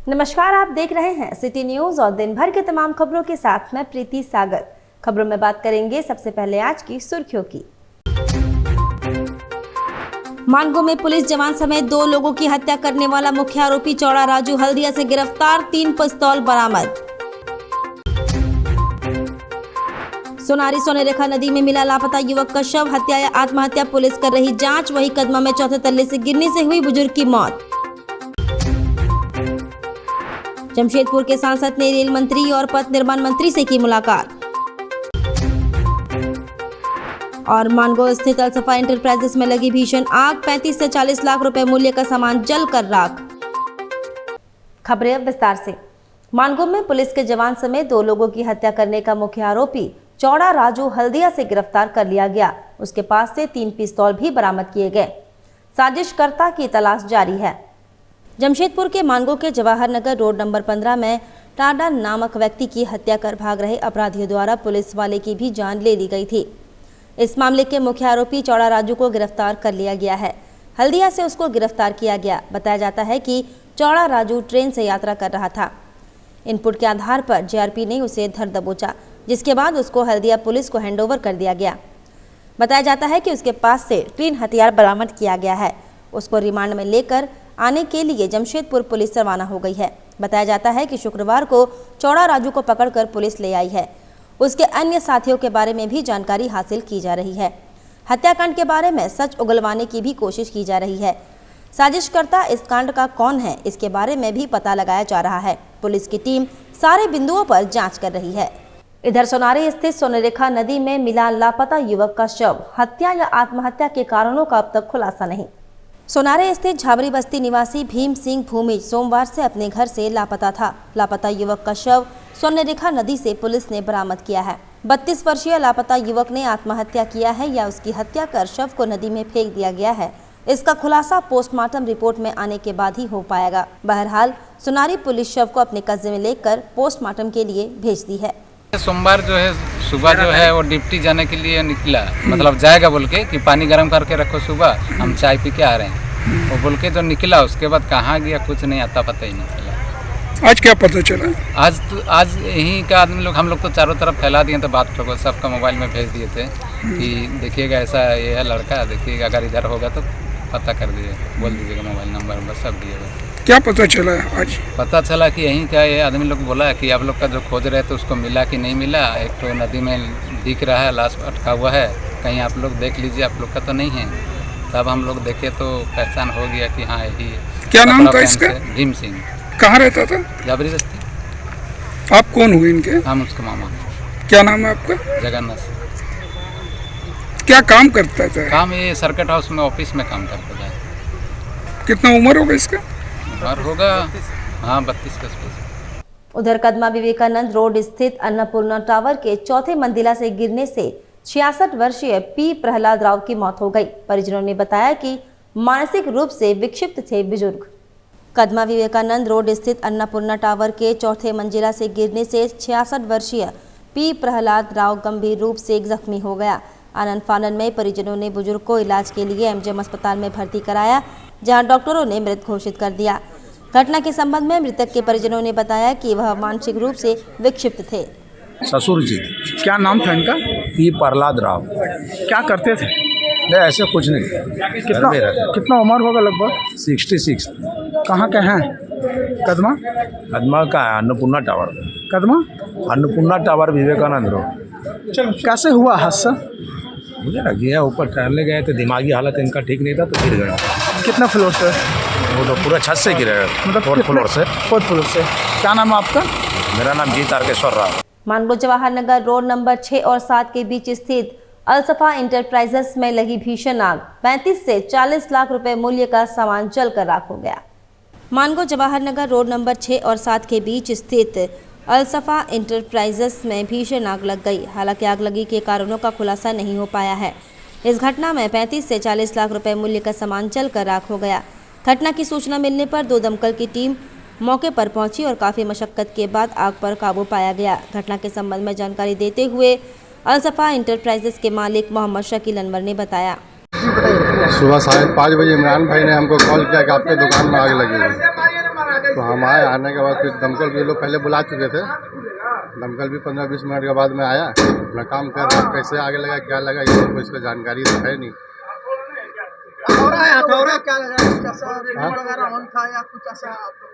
नमस्कार, आप देख रहे हैं सिटी न्यूज और दिन भर के तमाम खबरों के साथ मैं प्रीति सागर। खबरों में बात करेंगे सबसे पहले आज की सुर्खियों की। मानगो में पुलिस जवान समेत 2 लोगों की हत्या करने वाला मुख्य आरोपी चौड़ा राजू हल्दिया से गिरफ्तार, 3 पिस्तौल बरामद। सोनारी सोनेरेखा नदी में मिला लापता युवक का शव, हत्या या आत्महत्या, पुलिस कर रही जांच। वही कदमा में चौथे तल्ले से गिरने से हुई बुजुर्ग की मौत। जमशेदपुर के सांसद ने रेल मंत्री और पथ निर्माण मंत्री से की मुलाकात। और मानगो स्थित अलसफा इंटरप्राइजेस में लगी भीषण आग, 35 से 40 लाख रुपए मूल्य का सामान जलकर राख। खबरें अब विस्तार से। मानगो में पुलिस के जवान समेत 2 लोगों की हत्या करने का मुख्य आरोपी चौड़ा राजू हल्दिया से गिरफ्तार कर लिया गया। उसके पास से 3 पिस्तौल भी बरामद किए गए। साजिशकर्ता की तलाश जारी है। जमशेदपुर के मानगो के जवाहर नगर रोड नंबर 15 में टाडा नामक व्यक्ति की हत्या कर भाग रहे अपराधियों द्वारा पुलिस वाले की भी जान ले ली गई थी। इस मामले के मुख्य आरोपी चौड़ा राजू को गिरफ्तार कर लिया गया है। हल्दिया से उसको गिरफ्तार किया गया। बताया जाता है कि चौड़ा राजू ट्रेन से यात्रा कर रहा था। इनपुट के आधार पर जेआरपी ने उसे धर दबोचा, जिसके बाद उसको हल्दिया पुलिस को हैंडओवर कर दिया गया। बताया जाता है कि उसके पास से 3 हथियार बरामद किया गया है। उसको रिमांड में लेकर आने के लिए जमशेदपुर पुलिस रवाना हो गई है। बताया जाता है कि शुक्रवार को चौड़ा राजू को पकड़कर पुलिस ले आई है। उसके अन्य साथियों के बारे में भी जानकारी हासिल की जा रही है। हत्याकांड के बारे में सच उगलवाने की भी कोशिश की जा रही है। साजिशकर्ता इस कांड का कौन है, इसके बारे में भी पता लगाया जा रहा है। पुलिस की टीम सारे बिंदुओं पर जांच कर रही है। इधर सोनारी स्थित सोनेरेखा नदी में मिला लापता युवक का शव, हत्या या आत्महत्या के कारणों का अब तक खुलासा नहीं। सोनारे स्थित झाबरी बस्ती निवासी भीम सिंह भूमिज सोमवार से अपने घर से लापता था। लापता युवक का शव सोनेरेखा नदी से पुलिस ने बरामद किया है। 32 वर्षीय लापता युवक ने आत्महत्या किया है या उसकी हत्या कर शव को नदी में फेंक दिया गया है, इसका खुलासा पोस्टमार्टम रिपोर्ट में आने के बाद ही हो पाएगा। बहरहाल सोनारी पुलिस शव को अपने कब्जे में लेकर पोस्टमार्टम के लिए भेज दी है। सोमवार जो है सुबह जो है वो डिप्टी जाने के लिए निकला, मतलब जाएगा बोल के कि पानी गर्म करके रखो, सुबह हम चाय पी के आ रहे हैं, वो बोल के जो निकला। उसके बाद कहाँ गया कुछ नहीं आता, पता ही नहीं चला। आज क्या पता चला? आज यहीं का आदमी लोग, हम लोग तो चारों तरफ फैला दिए थे बात को, सबका मोबाइल में भेज दिए थे कि देखिएगा ऐसा ये है लड़का, देखिएगा अगर इधर होगा तो पता कर दीजिए, बोल दीजिएगा मोबाइल नंबर बस सब दिएगा। क्या पता चला आज? पता चला कि यहीं का ये आदमी लोग बोला कि आप लोग का जो खोज रहे थे उसको मिला कि नहीं मिला। एक तो नदी में दिख रहा है, लाश अटका हुआ है, कहीं आप लोग देख लीजिए, आप लोग का तो नहीं है। तब हम लोग देखे तो पहचान हो गया कि हाँ यही। क्या नाम था इसका? भीम सिंह। कहाँ रहता था? झाबरी बस्ती। आप कौन हुए इनके? हम उसका मामा। क्या नाम है आपका? जगन्नाथ। क्या काम करता था? काम ये सर्किट हाउस में ऑफिस में काम करता था। कितना उम्र होगा इसका? और होगा हाँ 32 के आसपास। उधर कदमा विवेकानंद रोड स्थित अन्नपूर्णा टावर के 4थे मंजिला से गिरने से 66 वर्षीय पी प्रहलाद राव की मौत हो गई। परिजनों ने बताया कि मानसिक रूप से विक्षिप्त थे बुजुर्ग। कदमा विवेकानंद रोड स्थित अन्नपूर्णा टावर के 4थे मंजिला से गिरने से 66 वर्षीय पी प्रहलाद राव गंभीर रूप से जख्मी हो गया। आनंद फानन में परिजनों ने बुजुर्ग को इलाज के लिए एमजीएम अस्पताल में भर्ती कराया, जहां डॉक्टरों ने मृत घोषित कर दिया। घटना के संबंध में मृतक के परिजनों ने बताया कि वह मानसिक रूप से विक्षिप्त थे। ससुर जी। क्या नाम था इनका? पी प्रहलाद राव। क्या करते थे? नहीं ऐसे कुछ नहीं। कितना उम्र होगा लगभग? 66। कहाँ के हैं? कदमा? कदमा का है, Annapurna tower. Kadma Annapurna tower Vivekananda road. कैसे हुआ हादसा? मुझे लगी है ऊपर टहलने गए थे, दिमागी हालत इनका ठीक नहीं था तो गिर गए। कितना फ्लोर से? वो तो पूरा छत से गिरे, मतलब 4th फ्लोर से। 4th फ्लोर से। क्या नाम है आपका? मेरा नाम जी तारकेश्वर राव। मानगो जवाहर नगर रोड नंबर 6 और 7 के बीच स्थित अलसफा इंटरप्राइजेस में लगी भीषण आग, 35 से 40 लाख रुपए मूल्य का सामान जलकर राख हो गया। मानगो जवाहर नगर रोड नंबर 6 और 7 के बीच स्थित अलसफा इंटरप्राइजेस में भीषण आग लग गई। हालांकि आग लगी के कारणों का खुलासा नहीं हो पाया है। इस घटना में 35 से 40 लाख रुपए मूल्य का सामान जलकर राख हो गया। घटना की सूचना मिलने पर 2 दमकल की टीम मौके पर पहुंची और काफी मशक्कत के बाद आग पर काबू पाया गया। घटना के संबंध में जानकारी देते हुए अलसफा इंटरप्राइजेस के मालिक मोहम्मद शकील अनवर ने बताया। सुबह 5:30 बजे इमरान भाई ने हमको कॉल किया कि आपके दुकान में आग लगी है। तो हम आए, आने के बाद फिर दमकल भी लोग पहले बुला चुके थे। दमकल भी 15-20 मिनट के बाद में आया, अपना काम कर रहा। कैसे आगे लगा क्या लगा ये तो इसका जानकारी तो है नहीं। क्या लगा कुछ ऐसा रिमोट वगैरह ऑन था या कुछ ऐसा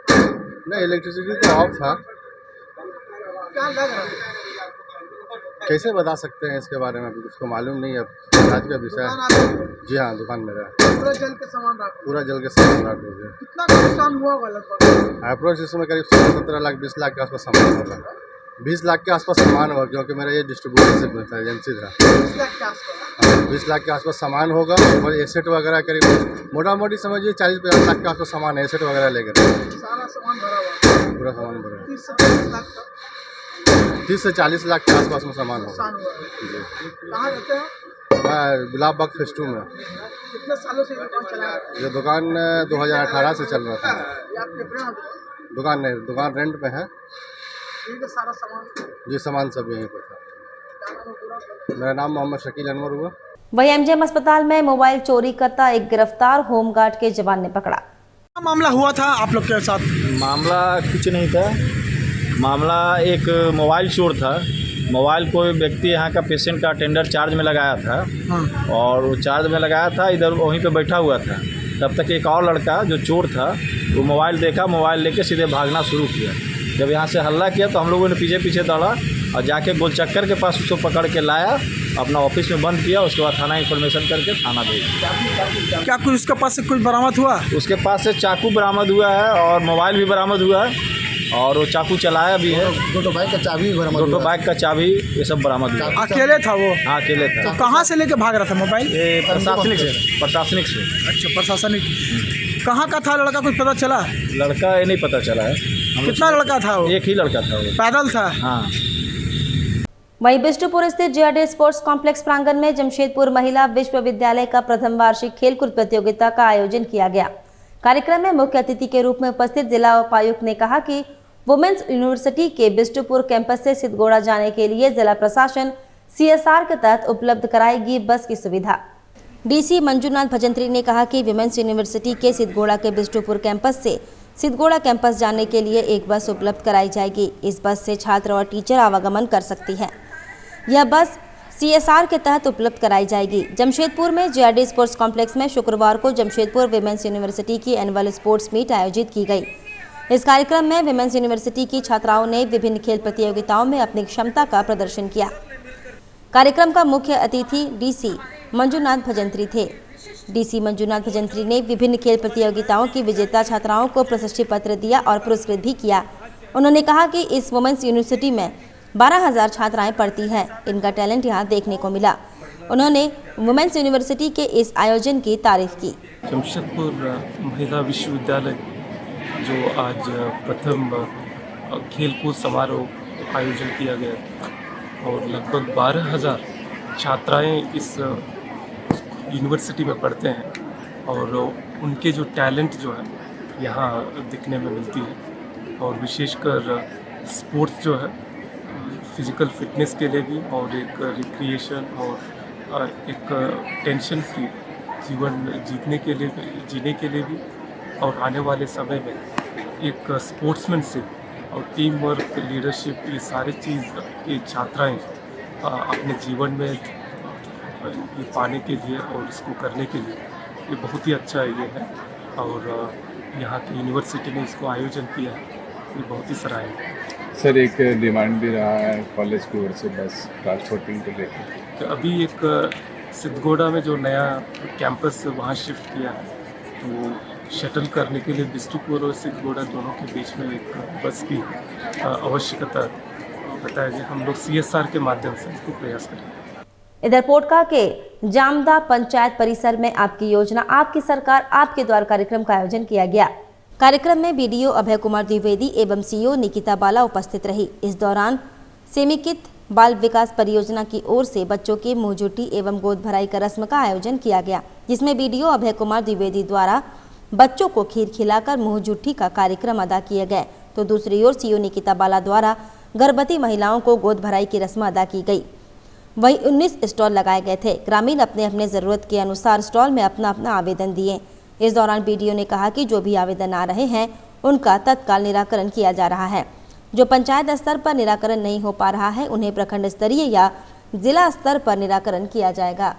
नहीं, इलेक्ट्रिसिटी तो ऑफ था। क्या लग रहा है? कैसे बता सकते हैं इसके बारे में, अभी उसको मालूम नहीं है, आज का विषय है। जी हाँ, दुकान मेरा है। पूरा जल के सामान रखा, पूरा जल के सामान राख हो गया। कितना का नुकसान हुआ होगा लगभग? अप्रोच इसमें करीब 17 लाख 20 लाख के आसपास सामान होगा। 20 लाख के आसपास सामान होगा, क्योंकि मेरा ये डिस्ट्रीब्यूटर था, एजेंसी था। 20 लाख के आसपास 20 लाख के आसपास सामान होगा और एसेट वगैरह करीब मोटा मोटी समझिए 40-50 लाख के आसपास सामान है, एसेट वगैरह लेकर। सारा सामान भरा हुआ, पूरा सामान भरा है। 30 से 40 लाख का 30 से 40 लाख के आसपास में सामान होगा। नुकसान हुआ है। जी, कहाँ रहते हैं? मैं गुलाब बाग फेज 2 में। कितने सालों से ये दुकान चला रहे हैं? ये दुकान 2018 से चल रहा था। ये आपके अपने दुकान नहीं, दुकान रेंट पे है। यही का सारा सामान, जी, सामान सब यहीं पर था। क्या नाम है पूरा? मेरा नाम मोहम्मद शकील अनवर हुआ। वहीं एमजीएम अस्पताल में मोबाइल चोरी करता एक गिरफ्तार होमगार्ड के जवान ने पकड़ा। क्या मामला हुआ था आप लोग के साथ? मामला कुछ नहीं था। मामला एक मोबाइल चोर था। मोबाइल कोई व्यक्ति यहाँ का पेशेंट का अटेंडर चार्ज में लगाया था और वो चार्ज में लगाया था, इधर वहीं पे बैठा हुआ था। तब तक एक और लड़का जो चोर था वो मोबाइल देखा, मोबाइल लेके सीधे भागना शुरू किया। जब यहाँ से हल्ला किया तो हम लोगों ने पीछे पीछे दौड़ा और जाके गोलचक्कर के पास उसको पकड़ के लाया, अपना ऑफिस में बंद किया। उसके बाद थाना इन्फॉर्मेशन करके थाना भेज दिया। क्या कुछ उसके पास से कुछ बरामद हुआ? उसके पास से चाकू बरामद हुआ है और मोबाइल भी बरामद हुआ है और वो चाकू चलाया भी है। दो बाइक का चाबी भी बरामद दो बाइक का चाबी, ये सब बरामद हुआ। अकेले था वो? हाँ, अकेले था। तो कहाँ से लेके भाग रहा था मोबाइल? ये प्रशासनिक से। अच्छा, प्रशासनिक। कहाँ का था लड़का, कुछ पता चला? लड़का ये नहीं पता चला है। कितना लड़का था वो? एक ही लड़का था वो। पैदल था? हाँ। वहीं बिष्टुपुर स्थित जेआरडी स्पोर्ट्स कॉम्प्लेक्स प्रांगण में जमशेदपुर महिला विश्वविद्यालय का प्रथम वार्षिक खेलकूद प्रतियोगिता का आयोजन किया गया। कार्यक्रम में मुख्य अतिथि के रूप में उपस्थित जिला उपायुक्त ने कहा कि वुमेन्स यूनिवर्सिटी के बिष्टुपुर कैंपस से सिद्धगोड़ा जाने के लिए जिला प्रशासन सीएसआर के तहत उपलब्ध कराएगी बस की सुविधा। डीसी मंजूनाथ भजंत्री ने कहा कि वुमेन्स यूनिवर्सिटी के सिद्धगोड़ा के बिष्टुपुर कैंपस से सिद्धगोड़ा कैंपस जाने के लिए एक बस उपलब्ध कराई जाएगी। इस बस से छात्र और टीचर आवागमन कर सकती हैं। यह बस सीएसआर के तहत उपलब्ध कराई जाएगी। जमशेदपुर में जेआरडी स्पोर्ट्स कॉम्प्लेक्स में शुक्रवार को जमशेदपुर विमेंस यूनिवर्सिटी की एनुअल स्पोर्ट्स मीट आयोजित की गई। इस कार्यक्रम में विमेंस यूनिवर्सिटी की छात्राओं ने विभिन्न खेल प्रतियोगिताओं में अपनी क्षमता का प्रदर्शन किया। कार्यक्रम का मुख्य अतिथि डीसी मंजूनाथ भजंत्री थे। डीसी मंजूनाथ भजंत्री ने विभिन्न खेल प्रतियोगिताओं की विजेता छात्राओं को प्रशस्ति पत्र दिया और पुरस्कृत भी किया। उन्होंने कहा कि इस वुमेन्स यूनिवर्सिटी में 12,000 छात्राएं पढ़ती हैं। इनका टैलेंट यहाँ देखने को मिला। उन्होंने वुमेन्स यूनिवर्सिटी के इस आयोजन की तारीफ की। जमशेदपुर महिला विश्वविद्यालय जो आज प्रथम खेलकूद समारोह आयोजन किया गया और लगभग 12,000 छात्राएं इस यूनिवर्सिटी में पढ़ते हैं और उनके जो टैलेंट जो है यहाँ दिखने में मिलती है और विशेषकर स्पोर्ट्स जो है फिज़िकल फिटनेस के लिए भी और एक रिक्रिएशन और एक टेंशन फ्री जीवन जीने के लिए भी और आने वाले समय में एक स्पोर्ट्समैनशिप और टीम वर्क, लीडरशिप, ये सारी चीज़ ये छात्राएं अपने जीवन में ये पाने के लिए और इसको करने के लिए ये बहुत ही अच्छा ये है और यहाँ की यूनिवर्सिटी ने इसको आयोजन किया है, ये बहुत ही सराहनीय है। सर, एक डिमांड भी रहा है कॉलेज की ओर से बस ट्रांसपोर्टिंग को लेकर। तो अभी एक सिद्धगोड़ा में जो नया कैंपस वहाँ शिफ्ट किया है तो शटल करने के लिए बिष्टुपुर और सिद्धगोड़ा दोनों के बीच में एक बस की आवश्यकता बताया गया। हम लोग सीएसआर के माध्यम से इसको प्रयास करेंगे। इधर पोटका के जामदा पंचायत परिसर में आपकी योजना आपकी सरकार आपके द्वार कार्यक्रम का आयोजन किया गया। कार्यक्रम में बीडीओ अभय कुमार द्विवेदी एवं सीईओ निकिता बाला उपस्थित रही। इस दौरान सेमिकित बाल विकास परियोजना की ओर से बच्चों की मुंहझुट्टी एवं गोद भराई का रस्म का आयोजन किया गया, जिसमें बीडीओ अभय कुमार द्विवेदी द्वारा बच्चों को खीर खिलाकर मुंहझुट्टी का कार्यक्रम अदा किए गए, तो दूसरी ओर सीईओ निकिता बाला द्वारा गर्भवती महिलाओं को गोद भराई की रस्म अदा की गई। वहीं 19 स्टॉल लगाए गए थे। ग्रामीण अपने अपने जरूरत के अनुसार स्टॉल में अपना अपना आवेदन दिए। इस दौरान बीडीओ ने कहा कि जो भी आवेदन आ रहे हैं उनका तत्काल निराकरण किया जा रहा है। जो पंचायत स्तर पर निराकरण नहीं हो पा रहा है उन्हें प्रखंड स्तरीय या जिला स्तर पर निराकरण किया जाएगा।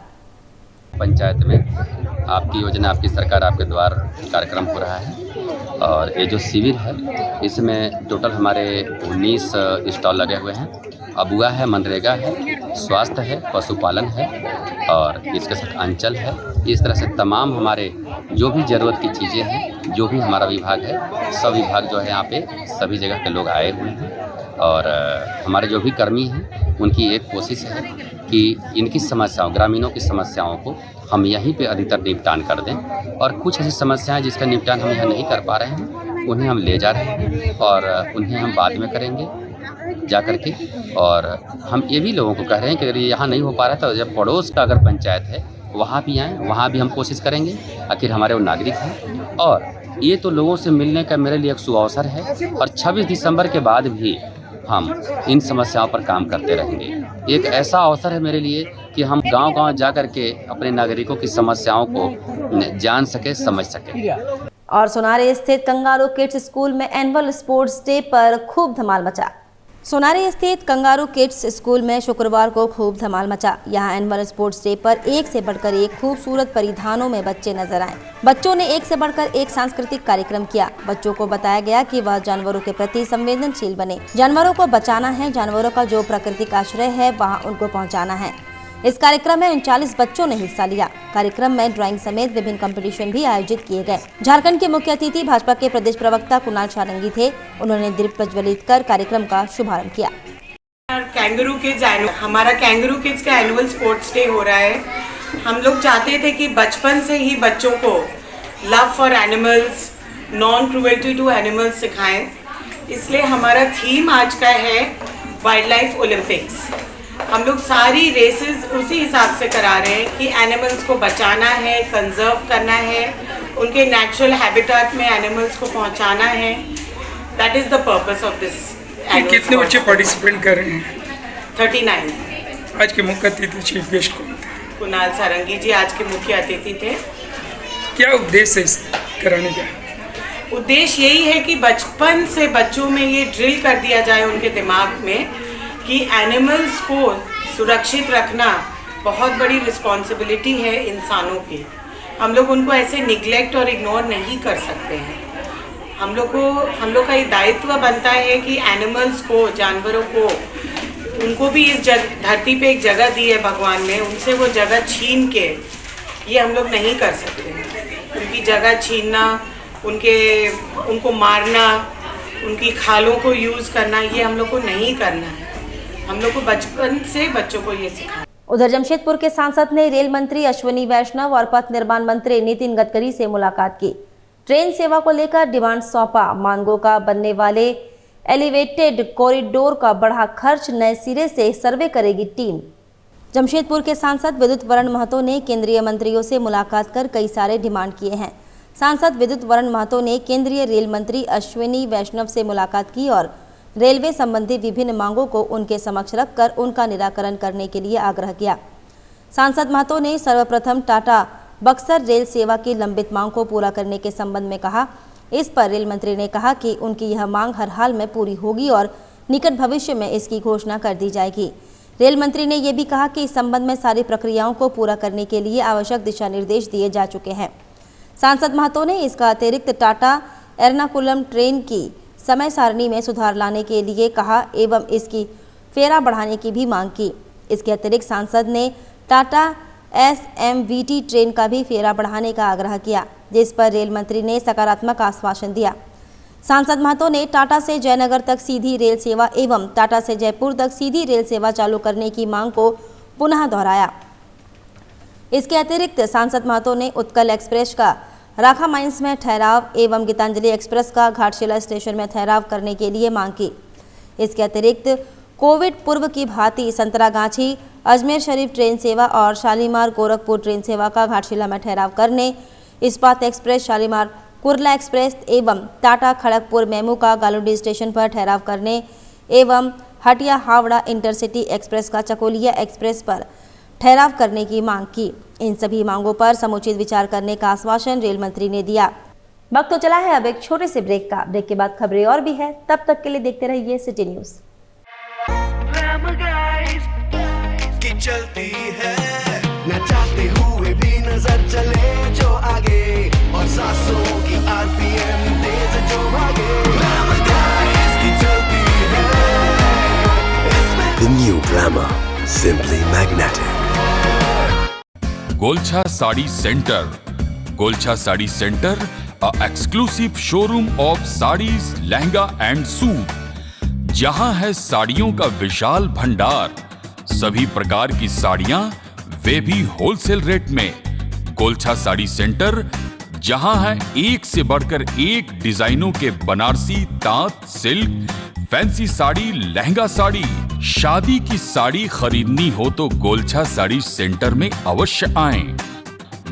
पंचायत में आपकी योजना आपकी सरकार आपके द्वार कार्यक्रम हो रहा है और ये जो शिविर है इसमें टोटल हमारे 19 स्टॉल लगे हुए हैं। अबुआ है, मनरेगा है, स्वास्थ्य है, पशुपालन है और इसके साथ अंचल है। इस तरह से तमाम हमारे जो भी ज़रूरत की चीज़ें हैं, जो भी हमारा विभाग है, सब विभाग जो है यहाँ पे सभी जगह के लोग आए हुए हैं और हमारे जो भी कर्मी हैं उनकी एक कोशिश है कि इनकी समस्याओं, ग्रामीणों की समस्याओं को हम यहीं पे अधिकतर निपटान कर दें और कुछ ऐसी समस्याएं जिसका निपटान हम यहाँ नहीं कर पा रहे हैं उन्हें हम ले जा रहे हैं और उन्हें हम बाद में करेंगे जा कर के। और हम ये भी लोगों को कह रहे हैं कि अगर यहाँ नहीं हो पा रहा है तो जब पड़ोस का अगर पंचायत है वहाँ भी आएँ, वहाँ भी हम कोशिश करेंगे। आखिर हमारे वो नागरिक हैं और ये तो लोगों से मिलने का मेरे लिए एक सुअवसर है और 26 दिसंबर के बाद भी हम इन समस्याओं पर काम करते रहेंगे। एक ऐसा अवसर है मेरे लिए कि हम गांव-गांव जा कर के अपने नागरिकों की समस्याओं को जान सके, समझ सके। और सोनारी स्थित कंगारू किड्स स्कूल में एनुअल स्पोर्ट्स डे पर खूब धमाल मचा। सोनारी स्थित कंगारू किड्स स्कूल में शुक्रवार को खूब धमाल मचा। यहाँ एनुअल स्पोर्ट्स डे पर एक से बढ़कर एक खूबसूरत परिधानों में बच्चे नजर आए। बच्चों ने एक से बढ़कर एक सांस्कृतिक कार्यक्रम किया। बच्चों को बताया गया कि वह जानवरों के प्रति संवेदनशील बने, जानवरों को बचाना है, जानवरों का जो प्राकृतिक आश्रय है वहाँ उनको पहुँचाना है। इस कार्यक्रम में 39 बच्चों ने हिस्सा लिया। कार्यक्रम में ड्राइंग समेत विभिन्न कंपटीशन भी आयोजित किए गए। झारखंड के मुख्य अतिथि भाजपा के प्रदेश प्रवक्ता कुणाल सारंगी थे। उन्होंने दीप प्रज्वलित कर कार्यक्रम का शुभारंभ किया। कैंगरू किड्स, हमारा कैंगरू किड्स का एनुअल स्पोर्ट्स डे हो रहा है। हम लोग चाहते थे कि बचपन से ही बच्चों को love for animals, non cruelty to animals सिखाएं। इसलिए हमारा थीम आज का है वाइल्ड लाइफ ओलंपिक्स। हम लोग सारी रेसेस उसी हिसाब से करा रहे हैं कि एनिमल्स को बचाना है, कंजर्व करना है, उनके नेचुरल हैबिटेट में एनिमल्स को पहुंचाना है। That is the purpose of this. कितने बच्चे पार्टिसिपेट कर रहे हैं? 39। आज के मुख्य अतिथि चीफ गेस्ट कौन थे? कुणाल सारंगी जी आज के मुख्य अतिथि थे। क्या उद्देश्य है इस कराने का? उद्देश्य यही है कि बचपन से बच्चों में ये ड्रिल कर दिया जाए उनके दिमाग में कि एनिमल्स को सुरक्षित रखना बहुत बड़ी रिस्पॉन्सिबिलिटी है इंसानों की। हम लोग उनको ऐसे निगलेक्ट और इग्नोर नहीं कर सकते हैं। हम लोग का ये दायित्व बनता है कि एनिमल्स को, जानवरों को, उनको भी इस धरती पे एक जगह दी है भगवान ने, उनसे वो जगह छीन के ये हम लोग नहीं कर सकते हैं। उनकी जगह छीनना, उनको मारना, उनकी खालों को यूज़ करना, ये हम लोग को नहीं करना है। हम लोग को बचपन से बच्चों को ये सिखाना। उधर जमशेदपुर के सांसद ने रेल मंत्री अश्विनी वैष्णव और पथ निर्माण मंत्री नितिन गडकरी से मुलाकात की। ट्रेन सेवा को लेकर डिमांड सौंपा। मांगों का बनने वाले एलिवेटेड कॉरिडोर का बढ़ा खर्च नए सिरे से सर्वे करेगी टीम। जमशेदपुर के सांसद विद्युत वरण महतो ने केंद्रीय मंत्रियों से मुलाकात कर कई सारे डिमांड किए हैं। सांसद विद्युत वरण महतो ने केंद्रीय रेल मंत्री अश्विनी वैष्णव से मुलाकात की और रेलवे संबंधी विभिन्न मांगों को उनके समक्ष रखकर उनका निराकरण करने के लिए आग्रह किया। सांसद महतो ने सर्वप्रथम टाटा बक्सर रेल सेवा की लंबित मांग को पूरा करने के संबंध में कहा। इस पर रेल मंत्री ने कहा कि उनकी यह मांग हर हाल में पूरी होगी और निकट भविष्य में इसकी घोषणा कर दी जाएगी। रेल मंत्री ने यह भी कहा कि इस संबंध में सारी प्रक्रियाओं को पूरा करने के लिए आवश्यक दिशा निर्देश दिए जा चुके हैं। सांसद महतो ने इसका अतिरिक्त टाटा एर्नाकुलम ट्रेन की समय सारणी में सुधार लाने के लिए कहा एवं इसकी फेरा बढ़ाने की भी मांग की। इसके अतिरिक्त सांसद ने टाटा SMVT ट्रेन का भी फेरा बढ़ाने का आग्रह किया, जिस पर रेल मंत्री ने सकारात्मक आश्वासन दिया। सांसद महतो ने टाटा से जयनगर तक सीधी रेल सेवा एवं टाटा से जयपुर तक सीधी रेल सेवा चालू करने की मांग को पुनः दोहराया। इसके अतिरिक्त सांसद महतो ने उत्कल एक्सप्रेस का राखा माइंस में ठहराव एवं गीतांजलि एक्सप्रेस का घाटशिला स्टेशन में ठहराव करने के लिए मांग की। इसके अतिरिक्त कोविड पूर्व की भांति संतरागाछी अजमेर शरीफ ट्रेन सेवा और शालीमार गोरखपुर ट्रेन सेवा का घाटशिला में ठहराव करने, इस्पात एक्सप्रेस, शालीमार कुर्ला एक्सप्रेस एवं टाटा खड़गपुर मेमू का गालुडी स्टेशन पर ठहराव करने एवं हटिया हावड़ा इंटरसिटी एक्सप्रेस का चकोलिया एक्सप्रेस पर ठहराव करने की मांग की। इन सभी मांगों पर समुचित विचार करने का आश्वासन रेल मंत्री ने दिया। वक्त तो चला है अब एक छोटे से ब्रेक का। ब्रेक के बाद खबरें और भी है, तब तक के लिए देखते रहिए सिटी न्यूज। चलती है न चाहते हुए भी नजर चले जो आगे और सांसों की आरपीएम तेज जो भागे की चलती है। The new glamour, simply magnetic. Golchha sari centre. Golchha sari centre, a exclusive showroom of sarees, lehenga and suit. जहां है साड़ियों का विशाल भंडार, सभी प्रकार की साड़ियां, वे भी होलसेल रेट में। गोलछा साड़ी सेंटर, जहां है एक से बढ़कर एक डिजाइनों के बनारसी, तांत, सिल्क, फैंसी साड़ी, लहंगा साड़ी। शादी की साड़ी खरीदनी हो तो गोलछा साड़ी सेंटर में अवश्य आएं।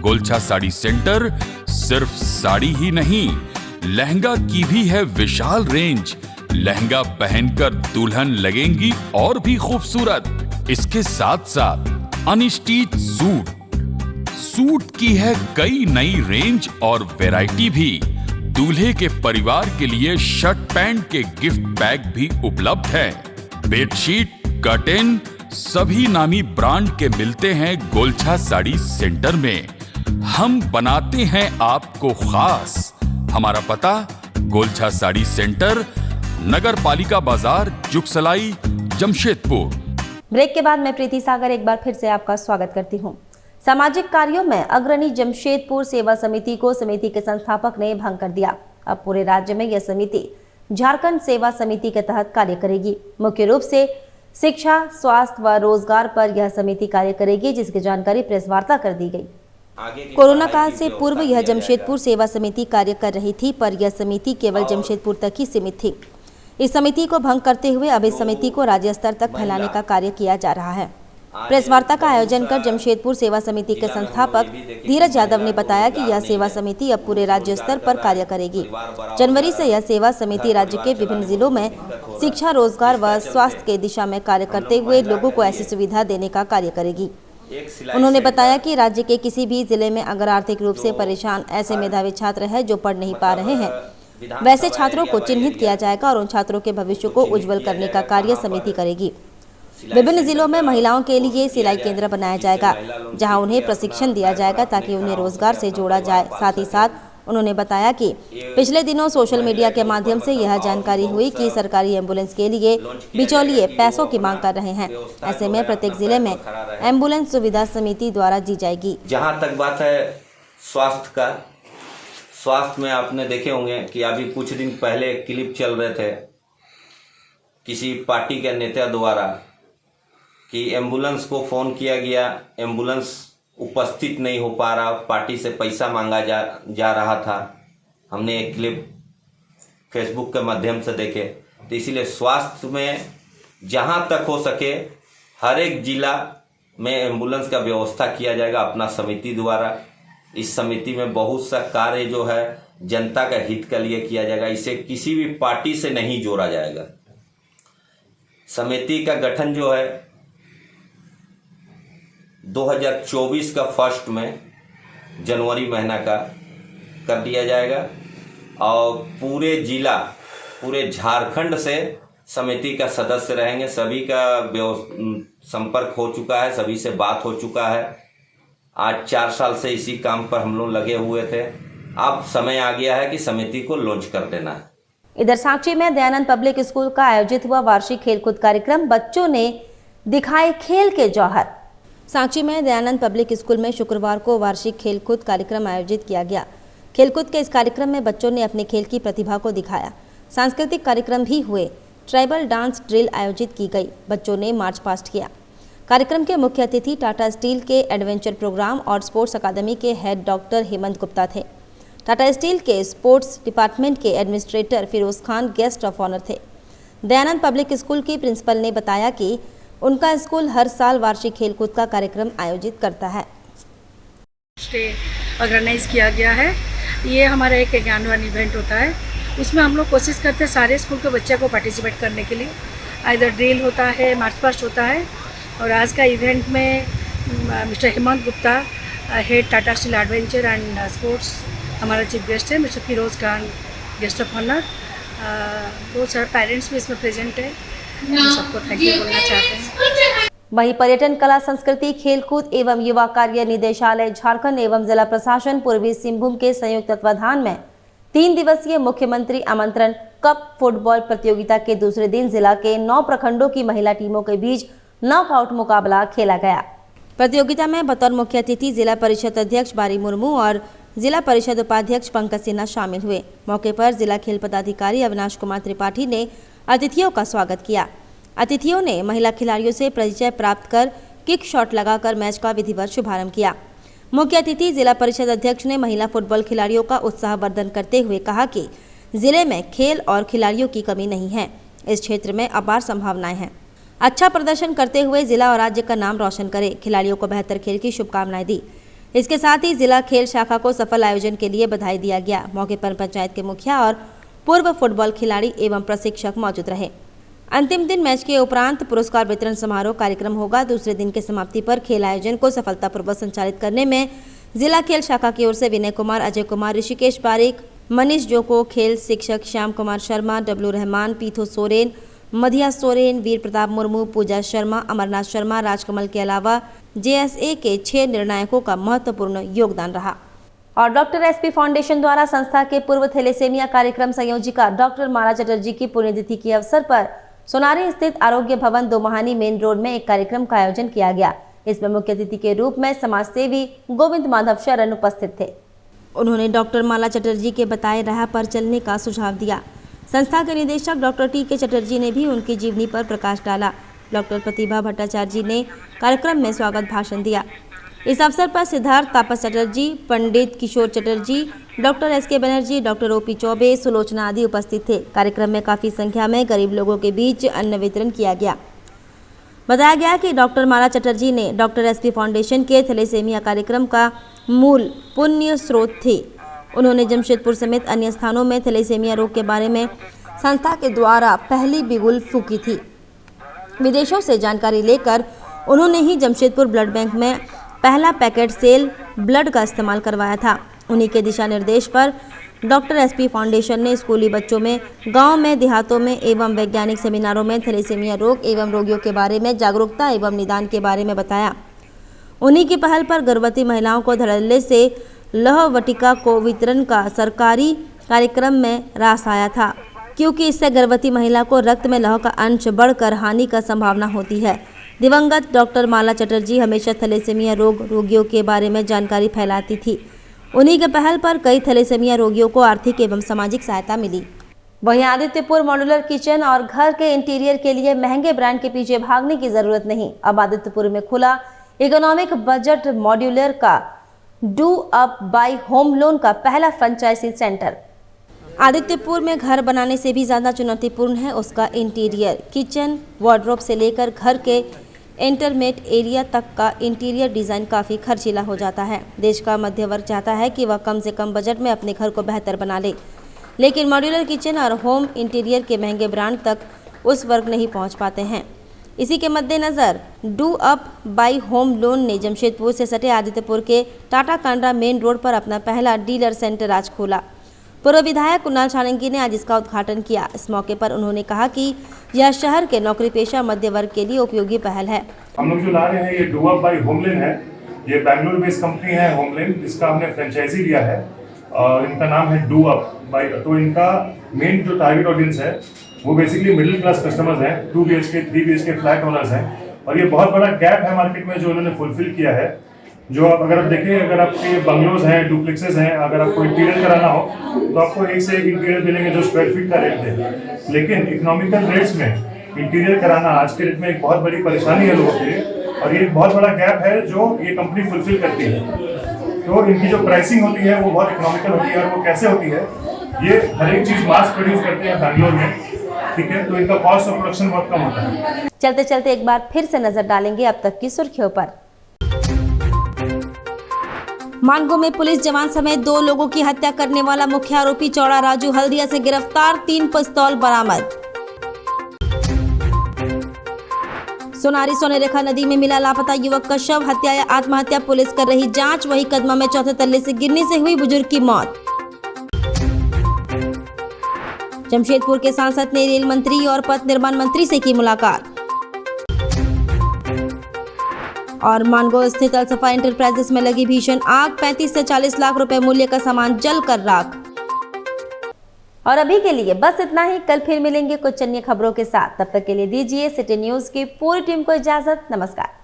गोलछा साड़ी सेंटर सिर्फ साड़ी ही नहीं, लहंगा की भी है विशाल रेंज। लहंगा पहनकर दुल्हन लगेंगी और भी खूबसूरत। इसके साथ साथ अनस्टिच सूट की है कई नई रेंज और वैरायटी भी। दूल्हे के परिवार के लिए शर्ट पैंट के गिफ्ट बैग भी उपलब्ध है। बेडशीट, कर्टेन सभी नामी ब्रांड के मिलते हैं गोलछा साड़ी सेंटर में। हम बनाते हैं आपको खास। हमारा पता गोलछा साड़ी सेंटर, नगर पालिका बाजार, जुगसलाई, जमशेदपुर। ब्रेक के बाद मैं प्रीति सागर एक बार फिर से आपका स्वागत करती हूं। सामाजिक कार्यों में अग्रणी जमशेदपुर सेवा समिति को समिति के संस्थापक ने भंग कर दिया। अब पूरे राज्य में यह समिति झारखंड सेवा समिति के तहत कार्य करेगी। मुख्य रूप से शिक्षा, स्वास्थ्य व रोजगार पर यह समिति कार्य करेगी, जिसकी जानकारी प्रेस वार्ता कर दी गई। कोरोना काल से पूर्व यह जमशेदपुर सेवा समिति कार्य कर रही थी, पर यह समिति केवल जमशेदपुर तक ही सीमित थी। इस समिति को भंग करते हुए अब इस समिति को राज्य स्तर तक फैलाने का कार्य किया जा रहा है। प्रेस वार्ता का आयोजन कर जमशेदपुर सेवा समिति के संस्थापक धीरज यादव ने बताया कि यह सेवा समिति अब पूरे राज्य स्तर पर कार्य करेगी। जनवरी से यह सेवा समिति राज्य के विभिन्न जिलों में शिक्षा, रोजगार व स्वास्थ्य के दिशा में कार्य करते हुए लोगों को ऐसी सुविधा देने का कार्य करेगी। उन्होंने बताया कि राज्य के किसी भी जिले में अगर आर्थिक रूप से परेशान ऐसे मेधावी छात्र हैं जो पढ़ नहीं पा रहे हैं, वैसे छात्रों को चिन्हित किया जाएगा और उन छात्रों के भविष्य को उज्जवल करने का कार्य समिति करेगी। विभिन्न जिलों में महिलाओं के लिए सिलाई केंद्र बनाया जाएगा, जहां उन्हें प्रशिक्षण दिया जाएगा ताकि उन्हें रोजगार से जोड़ा जाए। साथ ही साथ उन्होंने बताया कि पिछले दिनों सोशल मीडिया के माध्यम से यह जानकारी हुई कि सरकारी एम्बुलेंस के लिए बिचौलिए पैसों की मांग कर रहे हैं। ऐसे में प्रत्येक जिले में एम्बुलेंस सुविधा समिति द्वारा दी जाएगी। जहाँ तक बात है स्वास्थ्य का, स्वास्थ्य में आपने देखे होंगे कि अभी कुछ दिन पहले क्लिप चल रहे थे किसी पार्टी के नेता द्वारा कि एम्बुलेंस को फ़ोन किया गया, एम्बुलेंस उपस्थित नहीं हो पा रहा, पार्टी से पैसा मांगा जा रहा था। हमने एक क्लिप फेसबुक के माध्यम से देखे। तो इसीलिए स्वास्थ्य में जहां तक हो सके हर एक जिला में एम्बुलेंस का व्यवस्था किया जाएगा अपना समिति द्वारा। इस समिति में बहुत सा कार्य जो है जनता का हित के लिए किया जाएगा। इसे किसी भी पार्टी से नहीं जोड़ा जाएगा। समिति का गठन जो है 2024 का फर्स्ट में जनवरी महीना का कर दिया जाएगा और पूरे जिला, पूरे झारखंड से समिति का सदस्य रहेंगे। सभी का संपर्क हो चुका है, सभी से बात हो चुका है। आज 4 साल से इसी काम पर हम लोग लगे हुए थे। अब समय आ गया है कि समिति को लॉन्च कर देना है। इधर सांची में दयानंद पब्लिक स्कूल का आयोजित हुआ वार्षिक खेलकूद कार्यक्रम। बच्चों ने दिखाए खेल के जौहर। सांची में दयानंद पब्लिक स्कूल में शुक्रवार को वार्षिक खेलकूद कार्यक्रम आयोजित किया गया। खेलकूद के इस कार्यक्रम में बच्चों ने अपने खेल की प्रतिभा को दिखाया। सांस्कृतिक कार्यक्रम भी हुए। ट्राइबल डांस ड्रिल आयोजित की गई। बच्चों ने मार्च पास्ट किया। कार्यक्रम के मुख्य अतिथि टाटा स्टील के एडवेंचर प्रोग्राम और स्पोर्ट्स अकादमी के हेड डॉक्टर हेमंत गुप्ता थे। टाटा स्टील के स्पोर्ट्स डिपार्टमेंट के administrator Firoz Khan guest of honour थे। दयानंद पब्लिक स्कूल की प्रिंसिपल ने बताया कि उनका स्कूल हर साल वार्षिक खेलकूद का कार्यक्रम आयोजित करता है। ऑर्गेनाइज किया गया है। ये हमारा एक एनुअल इवेंट होता है। उसमें हम लोग कोशिश करते हैं सारे स्कूल के बच्चे को पार्टिसिपेट करने के लिए। आइदर ड्रिल होता है, मार्च पास्ट होता है। और आज का इवेंट में mister Hemant Gupta, head Tata steel adventure and sports हमारा चीफ गेस्ट है mister Firoz Khan, guest of honour. बहुत सारे पेरेंट्स भी इसमें प्रेजेंट है, हम सबको थैंक यू बोलना चाहते हैं। वहीं पर्यटन, कला, संस्कृति, खेलकूद एवं युवा कार्य निदेशालय झारखंड एवं जिला प्रशासन पूर्वी सिंहभूम के संयुक्त तत्वाधान में 3 दिवसीय मुख्यमंत्री आमंत्रण कप फुटबॉल प्रतियोगिता के दूसरे दिन जिला के 9 प्रखंडों की महिला टीमों के बीच नॉकआउट मुकाबला खेला गया। प्रतियोगिता में बतौर मुख्य अतिथि जिला परिषद अध्यक्ष बारी मुर्मू और जिला परिषद उपाध्यक्ष पंकज सिन्हा शामिल हुए। मौके पर जिला खेल पदाधिकारी अविनाश कुमार त्रिपाठी ने अतिथियों का स्वागत किया। अतिथियों ने महिला खिलाड़ियों से परिचय प्राप्त कर किक शॉट लगाकर मैच का विधिवत शुभारंभ किया। मुख्य अतिथि जिला परिषद अध्यक्ष ने महिला फुटबॉल खिलाड़ियों का उत्साहवर्धन करते हुए कहा कि जिले में खेल और खिलाड़ियों की कमी नहीं है, इस क्षेत्र में अपार संभावनाएं हैं। अच्छा प्रदर्शन करते हुए जिला और राज्य का नाम रोशन करे, खिलाड़ियों को बेहतर खेल की शुभकामनाएं दी। इसके साथ ही जिला खेल शाखा को सफल आयोजन के लिए बधाई दिया गया। मौके पर पंचायत के मुखिया और पूर्व फुटबॉल खिलाड़ी एवं प्रशिक्षक मौजूद रहे। अंतिम दिन मैच के उपरांत पुरस्कार वितरण समारोह कार्यक्रम होगा। दूसरे दिन के समाप्ति पर खेल आयोजन को सफलतापूर्वक संचालित करने में जिला खेल शाखा की ओर से विनय कुमार, अजय कुमार, ऋषिकेश पारिक, मनीष जोको, खेल शिक्षक श्याम कुमार शर्मा, डब्लू रहमान, पीथो सोरेन, मधिया सोरेन, वीर प्रताप मुर्मू, पूजा शर्मा, अमरनाथ शर्मा, राजकमल के अलावा JSA के 6 निर्णायकों का महत्वपूर्ण योगदान रहा। और डॉक्टर SP फाउंडेशन द्वारा संस्था के पूर्व थैलेसेमिया कार्यक्रम संयोजिका डॉक्टर माला चटर्जी की पुण्यतिथि के अवसर पर सोनारी स्थित आरोग्य भवन दोमहानी मेन रोड में एक कार्यक्रम का आयोजन किया गया। इसमें मुख्य अतिथि के रूप में समाजसेवी गोविंद माधव शरण उपस्थित थे। उन्होंने डॉक्टर माला चटर्जी के बताए राह पर चलने का सुझाव दिया। संस्था के निदेशक डॉक्टर TK चटर्जी ने भी उनकी जीवनी पर प्रकाश डाला। डॉक्टर प्रतिभा भट्टाचार्य जी ने कार्यक्रम में स्वागत भाषण दिया। इस अवसर पर Siddharth Tapas Chatterjee, Pandit Kishore Chatterjee, doctor SK Banerjee, doctor OP Choubey, Sulochana आदि उपस्थित थे। कार्यक्रम में काफ़ी संख्या में गरीब लोगों के बीच अन्न वितरण किया गया। बताया गया कि डॉक्टर माला चटर्जी ने डॉक्टर SP फाउंडेशन के थैलेसेमिया कार्यक्रम का मूल पुण्य स्रोत थे। उन्होंने जमशेदपुर समेत अन्य स्थानों में थैलेसेमिया रोग के बारे में संस्था के द्वारा पहली बिगुल फूकी थी। विदेशों से जानकारी लेकर उन्होंने ही जमशेदपुर ब्लड बैंक में पहला पैकेट सेल ब्लड का इस्तेमाल करवाया था। उन्हीं के दिशा निर्देश पर डॉक्टर SP फाउंडेशन ने स्कूली बच्चों में, गांव में, देहातों में एवं वैज्ञानिक सेमिनारों में थैलेसेमिया रोग एवं रोगियों के बारे में जागरूकता एवं निदान के बारे में बताया। उन्हीं की पहल पर गर्भवती महिलाओं को धड़ल्ले से लौह वटिका को वितरण का सरकारी कार्यक्रम में रास आया था, क्योंकि इससे गर्भवती महिला को रक्त में लौह का अंश बढ़कर हानि का संभावना होती है। दिवंगत डॉक्टर माला चटर्जी हमेशा थैलेसेमिया रोगियों के बारे में जानकारी फैलाती थी। उन्हीं के पहल पर कई थैलेसेमिया रोगियों को आर्थिक एवं सामाजिक सहायता मिली। वहीं आदित्यपुर मॉड्यूलर किचन और घर के इंटीरियर के लिए महंगे ब्रांड के पीछे भागने की जरूरत नहीं। अब आदित्यपुर में खुला इकोनॉमिक बजट मॉड्यूलर का do up by home loan का पहला फ्रेंचाइजी सेंटर। आदित्यपुर में घर बनाने से भी ज़्यादा चुनौतीपूर्ण है उसका इंटीरियर। किचन वार्डरोब से लेकर घर के इंटरमेट एरिया तक का इंटीरियर डिज़ाइन काफ़ी खर्चीला हो जाता है। देश का मध्य वर्ग चाहता है कि वह कम से कम बजट में अपने घर को बेहतर बना ले, लेकिन मॉड्यूलर किचन और होम इंटीरियर के महंगे ब्रांड तक उस वर्ग नहीं पहुंच पाते हैं। इसी के मद्देनज़र do up by home loan ने जमशेदपुर से सटे आदित्यपुर के टाटा कांड्रा मेन रोड पर अपना पहला डीलर सेंटर आज खोला। पूर्व विधायक कुणाल सारंगी ने आज इसका उद्घाटन किया। इस मौके पर उन्होंने कहा कि यह शहर के नौकरी पेशा मध्य वर्ग के लिए उपयोगी पहल है। हम लोग जो ला रहे हैं ये डू अप बाय होमलेन है। ये बैंगलोर बेस्ड कंपनी है होमलेन, इसका हमने फ्रेंचाइजी लिया है और इनका नाम है डू अप बाय। तो इनका मेन जो टारगेट ऑडियंस है वो बेसिकली मिडिल क्लास कस्टमर्स हैं, 2 BHK 3 BHK फ्लैट ओनर्स हैं। और ये बहुत बड़ा गैप है मार्केट में जो इन्होंने फुलफिल किया है। जो आप अगर आप देखें, अगर आपके बंगलोज हैं, डुप्लेक्सेस हैं, अगर आपको इंटीरियर कराना हो तो आपको एक से एक इंटीरियर मिलेंगे जो स्क्वायर फीट का रेट है। लेकिन इकोनॉमिकल रेट्स में इंटीरियर कराना आज के डेट में एक बहुत बड़ी परेशानी है लोगों के लिए, और ये एक बहुत बड़ा गैप है जो ये कंपनी फुलफिल करती है। तो इनकी जो प्राइसिंग होती है वो बहुत इकोनॉमिकल होती है। और वो कैसे होती है, ये हर एक चीज़ मास प्रोड्यूस करते हैं बैंगलोर में, ठीक है, तो इनका कॉस्ट ऑफ प्रोडक्शन बहुत कम होता है। चलते चलते एक बार फिर से नजर डालेंगे अब तक की सुर्खियों पर। मानगो में पुलिस जवान समेत 2 लोगों की हत्या करने वाला मुख्य आरोपी चौड़ा राजू हल्दिया से गिरफ्तार, 3 पिस्तौल बरामद। सोनारी सोनेरेखा नदी में मिला लापता युवक का शव, हत्या या आत्महत्या पुलिस कर रही जांच। वही कदमा में चौथे तल्ले से गिरने से हुई बुजुर्ग की मौत। जमशेदपुर के सांसद ने रेल मंत्री और पथ निर्माण मंत्री से की मुलाकात। और मानगो स्थित अलसफा इंटरप्राइजेस में लगी भीषण आग, 35 से 40 लाख रुपए मूल्य का सामान जलकर राख। और अभी के लिए बस इतना ही। कल फिर मिलेंगे कुछ अन्य खबरों के साथ। तब तक के लिए दीजिए सिटी न्यूज की पूरी टीम को इजाजत। नमस्कार।